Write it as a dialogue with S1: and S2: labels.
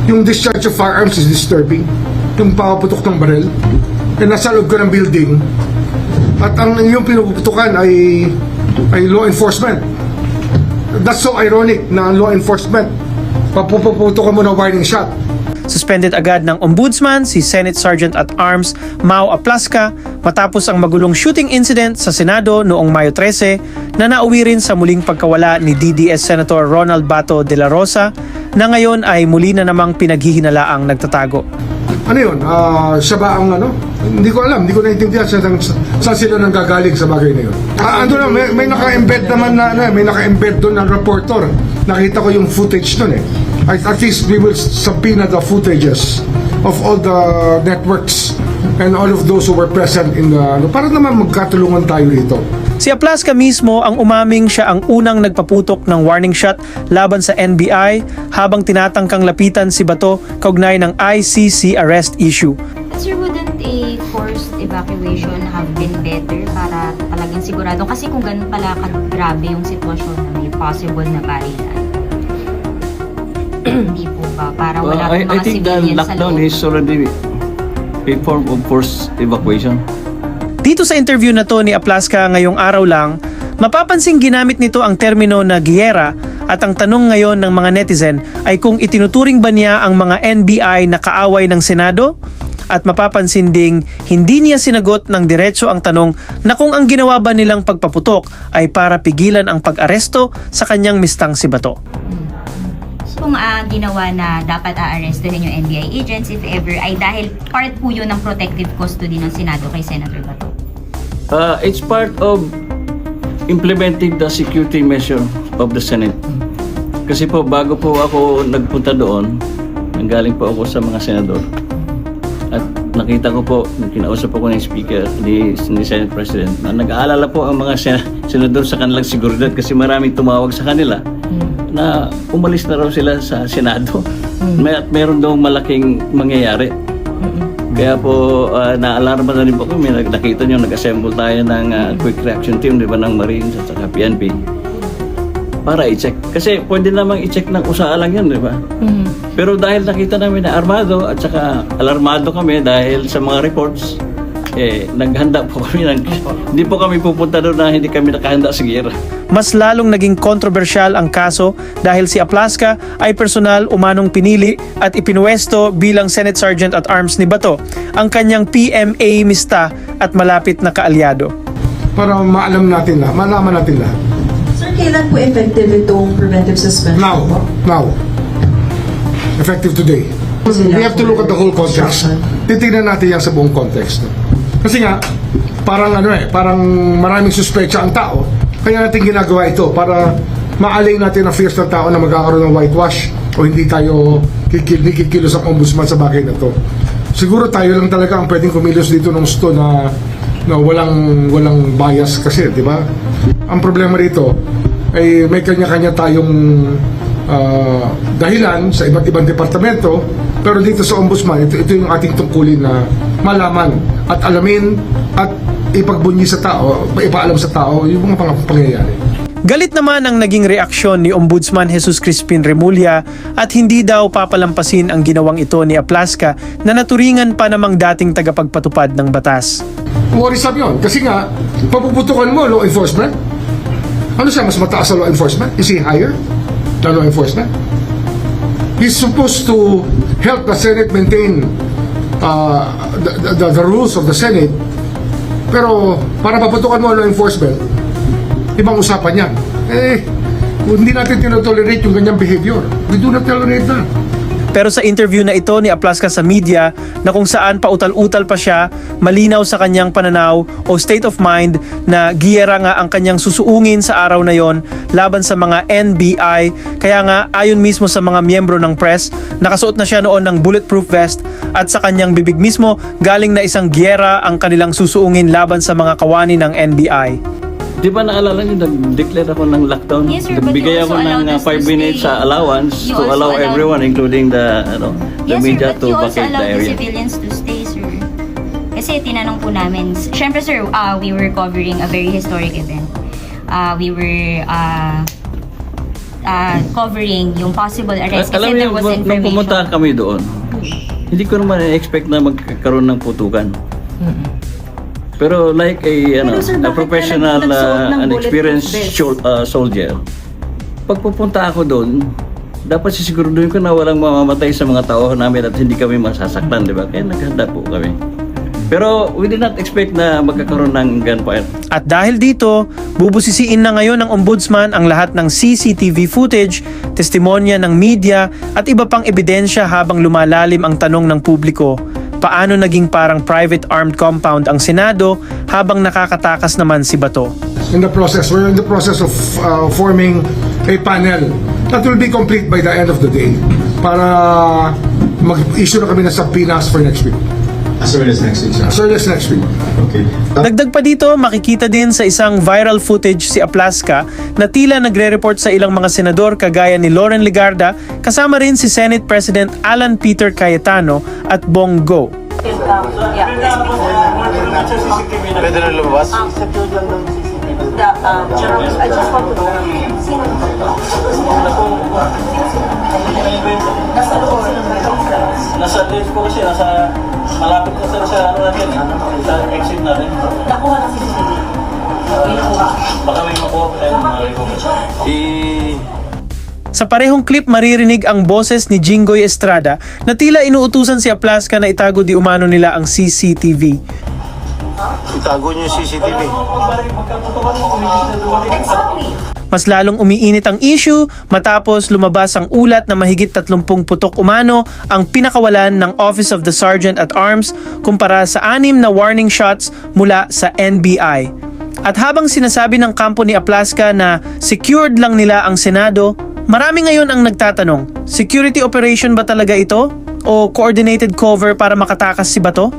S1: Yung discharge of firearms is disturbing. Yung papaputok ng baril. Nasa loob ka ng building. At ang inyong pinuputukan ay law enforcement. That's so ironic na law enforcement papuputukan mo ng warning shot.
S2: Suspended agad ng Ombudsman si Senate Sergeant at Arms Mau Aplaska matapos ang magulong shooting incident sa Senado noong Mayo 13 na nauwi rin sa muling pagkawala ni DDS Senator Ronald Bato de la Rosa na ngayon ay muli na namang pinaghihinalaang nagtatago.
S1: Ano yun? Siya ba ang ano? Hindi ko alam, hindi ko naintindihan saan sila nanggagaling sa bagay na yun. Ando na, may naka-embed naman may naka-embed doon ng reporter. Nakita ko yung footage doon eh. At least we will subpoena the footages of all the networks and all of those who were present in the para naman magkatulungan tayo dito.
S2: Si Aplaska mismo ang umaming siya ang unang nagpaputok ng warning shot laban sa NBI habang tinatangkang lapitan si Bato kaugnay ng ICC arrest issue.
S3: Sir, wouldn't a forced evacuation have been better para talagang sigurado? Kasi kung ganun pala grabe yung sitwasyon na may possible na barilan. Hindi po ba? Para wala pong mga
S4: I think the
S3: civilians sa
S4: lockdown
S3: loob.
S4: is already a form of forced evacuation.
S2: Dito sa interview na to ni Aplaska ngayong araw lang, mapapansing ginamit nito ang termino na giyera at ang tanong ngayon ng mga netizen ay kung itinuturing ba niya ang mga NBI na kaaway ng Senado? At mapapansin ding hindi niya sinagot ng diretso ang tanong na kung ang ginawa ba nilang pagpaputok ay para pigilan ang pag-aresto sa kanyang mistang si Bato.
S3: Kung ginawa na dapat aarestuhin yung NBI agents if ever ay dahil part po yun ng protective custody ng Senado kay Senator Bato.
S4: It's part of implementing the security measure of the Senate. Kasi po bago po ako nagpunta doon, nanggaling po ako sa mga senador. At nakita ko po, kinausap ako ng speaker, ni Senate President, na nag-aalala po ang mga senador sa kanilang seguridad kasi maraming tumawag sa kanila na umalis na raw sila sa Senado. Meron daw malaking mangyayari. Kaya po, naalarma na rin po kami. Nakita nyo, nag-assemble tayo ng quick reaction team, di ba, ng Marines at saka PNP. Para i-check. Kasi pwede namang i-check ng usaa lang yun, di ba? Pero dahil nakita namin na armado at saka alarmado kami dahil sa mga reports, naghanda po kami. Hindi po kami pupunta doon na hindi kami nakahanda sa giyera.
S2: Mas lalong naging kontrobersyal ang kaso dahil si Aplaska ay personal umanong pinili at ipinuwesto bilang Senate Sergeant at Arms ni Bato, ang kanyang PMA mista at malapit na kaalyado.
S1: Para maalam natin lahat, malaman natin lahat.
S5: Sir, kailan po effective itong preventive suspension?
S1: Now. Effective today. We have to look at the whole context. Titignan natin yan sa buong context. Kasi nga, parang maraming suspecha ang tao. Kaya natin ginagawa ito para maalay natin ang fears ng tao na magkakaroon ng whitewash o hindi tayo kikilos ang ombudsman sa bagay na to. Siguro tayo lang talaga ang pwedeng kumilos dito ng gusto na walang bias kasi, di ba? Ang problema rito ay may kanya-kanya tayong dahilan sa iba't ibang departamento, pero dito sa ombudsman, ito yung ating tungkulin na malaman at alamin at ipagbunyi sa tao, ipaalam sa tao yung mga pangyayari.
S2: Galit naman ang naging reaksyon ni Ombudsman Jesus Crispin Remulla at hindi daw papalampasin ang ginawang ito ni Aplaska na naturingan pa namang dating tagapagpatupad ng batas.
S1: Worrisome yun. Kasi nga, papuputukan mo law enforcement. Ano siya, mas mataas sa law enforcement? Is he higher than law enforcement? He's supposed to help the Senate maintain the rules of the Senate. Pero para paputukan mo ang law enforcement, ibang usapan yan. Hindi natin tinotolerate yung ganyang behavior. We do not tolerate that.
S2: Pero sa interview na ito ni Aplaska sa media na kung saan pautal-utal pa siya, malinaw sa kanyang pananaw o state of mind na giyera nga ang kanyang susuungin sa araw na yon laban sa mga NBI. Kaya nga ayon mismo sa mga miyembro ng press, nakasuot na siya noon ng bulletproof vest at sa kanyang bibig mismo galing na isang giyera ang kanilang susuungin laban sa mga kawani ng NBI.
S4: Di ba naalala niyo, nag-declare ako ng lockdown?
S3: Yes, sir, but
S4: Bigay
S3: you also
S4: ako ng
S3: allowed us
S4: 5
S3: to
S4: minutes
S3: stay.
S4: allowance
S3: You
S4: to
S3: also
S4: allow
S3: allowed-
S4: everyone, including the
S3: Yes,
S4: media,
S3: sir, but
S4: to
S3: you also
S4: vacate the
S3: allowed the
S4: area.
S3: civilians to stay, sir. Kasi tinanong po namin, syempre sir, we were covering a very historic event. We were covering yung possible arrest
S4: Alam
S3: kasi
S4: niyo,
S3: there was
S4: nung pumunta
S3: information.
S4: kami doon, hindi ko naman expect na magkaroon ng putukan. Pero like a professional, an experienced soldier, pag pupunta ako doon, dapat sisiguraduhin ko na walang mamamatay sa mga tao namin at hindi kami masasaktan, di ba? Kaya naghanda po kami. Pero we did not expect na magkakaroon ng gunfire.
S2: At dahil dito, bubusisiin na ngayon ng Ombudsman ang lahat ng CCTV footage, testimonya ng media at iba pang ebidensya habang lumalalim ang tanong ng publiko. Paano naging parang private armed compound ang Senado habang nakakatakas naman si Bato?
S1: We're in the process of forming a panel that will be complete by the end of the day para mag-issue na kami ng subpoenas for next week.
S6: As early as next week, sir.
S1: As early as next week.
S6: Okay.
S2: Dagdag pa dito, makikita din sa isang viral footage si Aplaska na tila nagre-report sa ilang mga senador kagaya ni Loren Legarda, kasama rin si Senate President Alan Peter Cayetano at Bong Go.
S7: Pwede na lumabas?
S4: Nasa list ko kasi, malapit na sa natin, sa exit natin.
S8: Nakuha na CCTV.
S4: Baka may makuha
S2: Sa parehong clip maririnig ang boses ni Jinggoy Estrada na tila inuutusan si Aplaska na itago di umano nila ang CCTV.
S7: Itago niyo yung CCTV.
S8: Exactly.
S2: Mas lalong umiinit ang issue matapos lumabas ang ulat na mahigit 30 putok umano ang pinakawalan ng Office of the Sergeant at Arms kumpara sa 6 na warning shots mula sa NBI. At habang sinasabi ng kampo ni Aplaska na secured lang nila ang Senado, marami ngayon ang nagtatanong, security operation ba talaga ito? O coordinated cover para makatakas si Bato?